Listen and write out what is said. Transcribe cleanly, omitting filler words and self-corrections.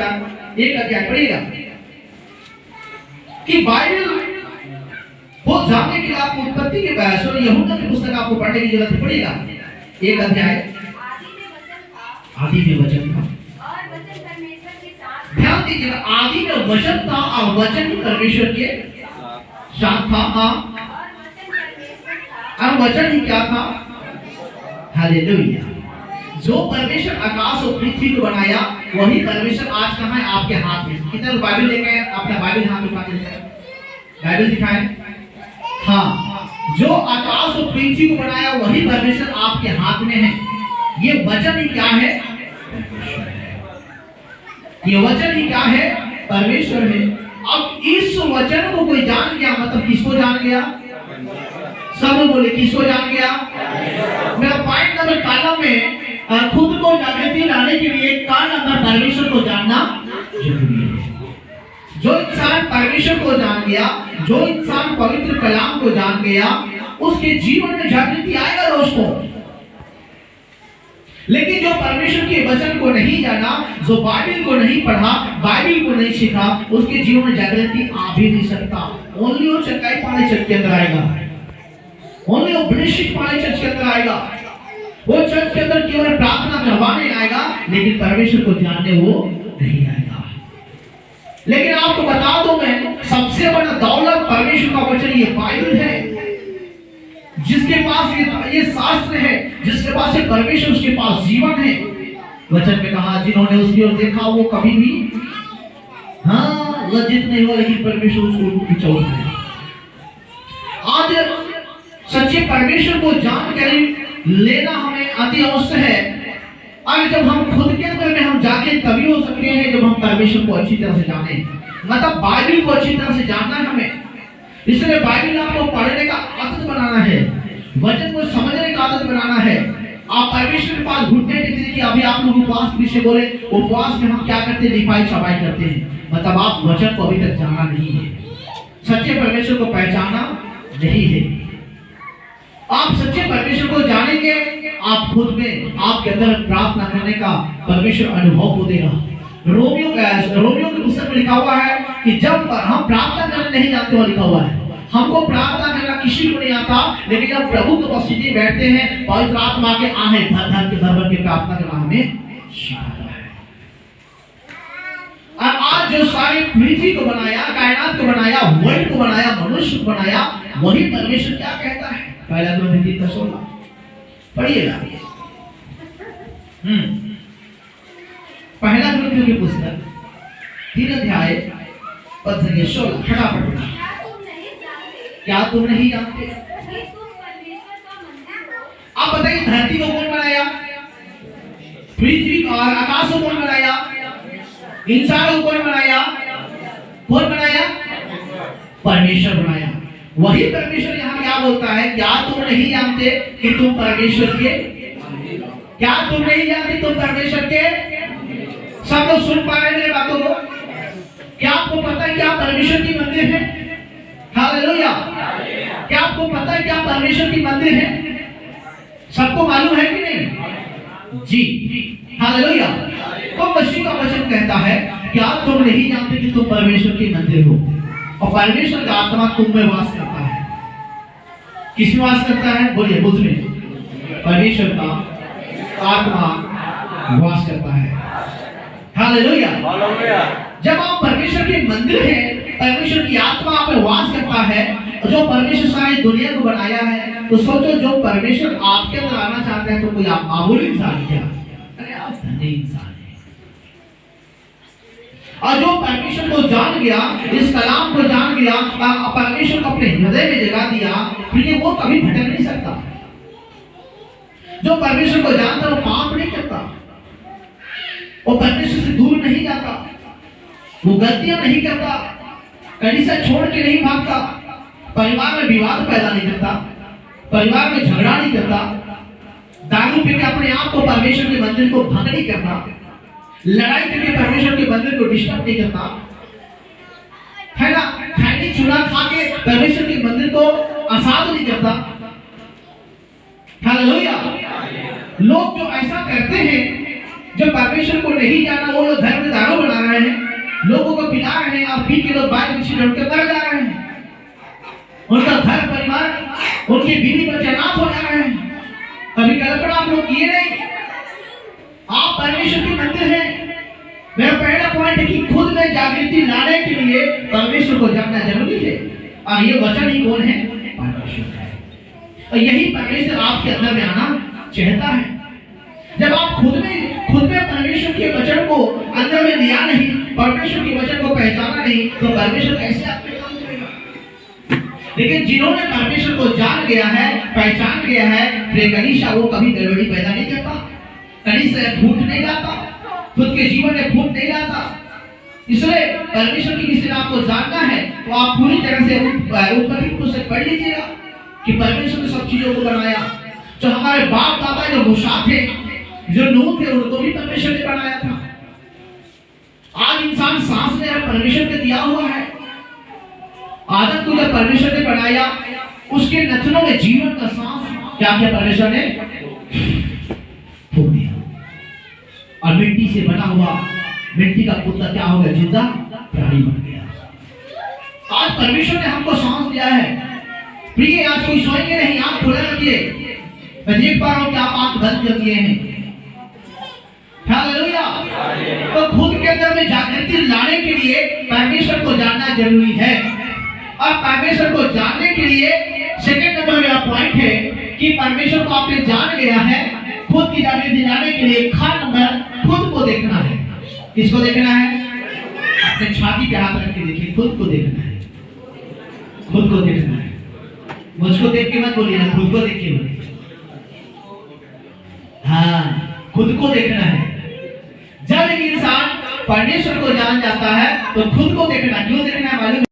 समाचार 1 अध्याय पढ़िएगा कि बाइबल वो जानने के लिए आपको उत्पत्ति के यहूदा की पुस्तक आपको पढ़ने की जरूरत पड़ेगा। 1 अध्याय आदि में वचन था और वचन परमेश्वर के साथ। ध्यान दीजिएगा, आदि में वचन था और वचन परमेश्वर के साथ था। और वचन ही क्या था? हालेलुया। जो परमेश्वर आकाश और पृथ्वी को बनाया वही परमेश्वर आज कहाँ है? आपके हाथ में। कितने बाइबल लेके आए? अपना बाइबल हाथ में उठा के दिखाएं, बाइबल दिखाएं। हाँ, जो आकाश और पृथ्वी को बनाया वही परमेश्वर आपके हाथ में है। ये वचन ही क्या है? ये वचन ही क्या है? परमेश्वर है। अब इस वचन को कोई जान गया, मतलब किसको जान गया? सब लोग बोले किसको जान गया? मेरा पॉइंट नंबर कॉलम में खुद को जागृति लाने के लिए कान अंदर परमेश्वर को जानना जरूरी है। जो इंसान परमेश्वर को जान गया, जो इंसान पवित्र कलाम को जान गया, उसके जीवन में जागृति आएगा दोस्तों। लेकिन जो परमेश्वर के वचन को नहीं जाना, जो बाइबल को नहीं पढ़ा, बाइबल को नहीं सीखा, उसके जीवन में जागृति आ भी नहीं सकता। ओनली वो चकाई पाने चर्च के अंदर आएगा, ओनली वो ब्लेसिंग पाने चर्च के अंदर आएगा, वो चर्च के अंदर केवल प्रार्थना करवाने आएगा, लेकिन परमेश्वर को जानने वो नहीं आएगा। लेकिन आपको बता दूं मैं, सबसे बड़ा दौलत परमेश्वर का वचन ये बाइबल है। जिसके पास ये शास्त्र है, जिसके पास ये परमेश्वर, उसके पास जीवन है। वचन में कहा जिन्होंने उसकी ओर देखा वो कभी भी लज्जित नहीं हुआ, लेकिन परमेश्वर उसको उछाल है। आज सच्चे परमेश्वर को जानकारी लेना हमें अति आवश्यक है। और जब हम खुद के अंदर में हम जाके तभी हो सकते हैं जब हम परमेश्वर को अच्छी तरह से जाने, मतलब बाइबल को अच्छी तरह से जानना है हमें। इसलिए बाइबल आपको पढ़ने का आदत बनाना है, वचन को समझने का आदत बनाना है। आप परमेश्वर के पास घुटने टेकते कि अभी आप लोग उपवास के विषय बोले, उपवास में हम क्या करते हैं? लिपाई छपाई करते हैं। मतलब आप वचन को अभी तक जाना नहीं है, सच्चे परमेश्वर को पहचाना नहीं है। आप सच्चे परमेश्वर को जानेंगे, आप खुद में आपके अंदर प्रार्थना करने का परमेश्वर अनुभव को देगा। रोमियो की पुस्तक में लिखा हुआ है कि जब हम प्रार्थना करने नहीं जानते, हुआ लिखा हुआ है हमको प्रार्थना करना किसी को नहीं आता, लेकिन जब प्रभु के उपस्थिति में बैठते हैं, पवित्र आत्मा के आहे धर के प्रार्थना करना हमें सिखाता है। और आज जो सारी पृथ्वी को बनाया, कायनात को बनाया, वर्ल्ड को बनाया, मनुष्य को बनाया, वही परमेश्वर क्या कहता है? पहला कोरिन्थियों 3:16 पढ़िएगा। पहला कोरिन्थियों की पुस्तक 3 अध्याय 16 फटाफट। क्या तुम नहीं जानते? आप बताइए, धरती को कौन बनाया? पृथ्वी और आकाश को कौन बनाया? इंसानों को कौन बनाया? कौन बनाया? परमेश्वर बनाया। वही परमेश्वर यहाँ क्या बोलता है? क्या तुम नहीं जानते कि तुम परमेश्वर के? क्या तुम नहीं जानते तुम परमेश्वर के? सब लोग सुन पा रहे हैं मेरी बातों को? क्या आपको पता है कि आप परमेश्वर की मंदिर है? हालेलुया। क्या आपको पता है कि आप परमेश्वर की मंदिर है? सबको मालूम है कि नहीं? जी, हालेलुया। तो मसीह का वचन कहता है, क्या तुम नहीं जानते कि तुम परमेश्वर की मंदिर हो और परमेश्वर का आत्मा तुम में वास करता है? किस में वास करता है? बोलिए, मुझ में परमेश्वर का आत्मा वास करता है। हालेलुया। जब आप परमेश्वर के मंदिर हैं, परमेश्वर की आत्मा आप में वास करता है, जो परमेश्वर सारी दुनिया को बनाया है, तो सोचो जो परमेश्वर आपके अंदर आना चाहता है, तो कोई आप मामूली इंसान क्या? अरे आप धनी इंसान है। और जो परमेश्वर को जान गया, इस कलाम को जान गया, परमेश्वर को अपने हृदय में जगा दिया, फिर वो कभी भटक नहीं सकता। जो परमेश्वर को जानता है वो पाप नहीं करता, वो परमेश्वर से दूर नहीं जाता, वो गलतियां नहीं करता, कलीसिया छोड़ के नहीं भागता, परिवार में विवाद पैदा नहीं करता, परिवार में झगड़ा नहीं करता, दारू पी के अपने आप को परमेश्वर के मंदिर को भंग नहीं करता, लड़ाई करके परमेश्वर के मंदिर को डिस्टर्ब नहीं करता, है ना? खैनी चूड़ा खा के परमेश्वर के मंदिर को असाध नहीं करता। हालेलुया। लोग जो ऐसा करते हैं, जो परमेश्वर को नहीं जाना, वो लोग धर्म दारू बना रहे लोगों को पिला रहे हैं और पी के लोग बाइक एक्सीडेंट के मर जा रहे हैं। उनका घर परिवार, उनके बीवी बच्चे अनाथ हो जा रहे हैं। कभी कल्पना आप लोग किए नहीं? आप परमेश्वर के मंदिर हैं। मेरा पहला पॉइंट है कि खुद में जागृति लाने के लिए परमेश्वर को जानना जरूरी है। और ये वचन ही कौन है? परमेश्वर है। और यही परमेश्वर आपके अंदर में आना चाहता है। जब आप खुद में परमेश्वर के वचन को अंदर में लिया नहीं, परमेश्वर के वचन को पहचाना नहीं, तो परमेश्वर कैसे आप पे काम करेगा? लेकिन जिन्होंने परमेश्वर को जान गया है, पहचान गया है, फिर कलीसिया वो कभी गड़बड़ी पैदा नहीं करता, कलीसिया फूट नहीं लाता, खुद के जीवन में फूट नहीं लाता। इसलिए परमेश्वर की किसी आपको जानना है तो आप पूरी तरह से उत्पत्ति पुस्तक से पढ़ लीजिएगा कि परमेश्वर ने सब चीजों को बनाया। जो हमारे बाप दादा जो मूसा थे, जो नूह थे, उनको भी परमेश्वर ने बनाया था। आज इंसान सांस ले रहा, परमेश्वर ने दिया हुआ है। आदम को जब परमेश्वर ने बनाया, उसके नथनों में जीवन का सांस क्या किया? परमेश्वर ने फूंक दिया और मिट्टी से बना हुआ मिट्टी का पुतला क्या हो गया? जिंदा प्राणी बन गया। आज परमेश्वर ने हमको सांस दिया है। प्रिय, आज कोई सोएंगे नहीं, आंख खोले रखिए। मैं देख पा रहा हूं कि आप आंख बंद कर दिए हैं। हालेलुया। तो खुद के अंदर में जागृति लाने के लिए परमेश्वर को जानना जरूरी है। और परमेश्वर को जानने के लिए सेकंड नंबर मेरा पॉइंट है कि परमेश्वर को आपने जान लिया है। खुद की जागृति लाने के लिए खास नंबर खुद को देखना है। किसको देखना है? अपने छाती पे हाथ रख के देखिए, खुद को देखना है। खुद को देखना है। मुझको देख के मत बोलिए ना, खुद को देख के बोलिए। हाँ, खुद को देखना है। जब एक इंसान परमेश्वर को जान जाता है तो खुद को देखना। क्यों देखना है मालूम?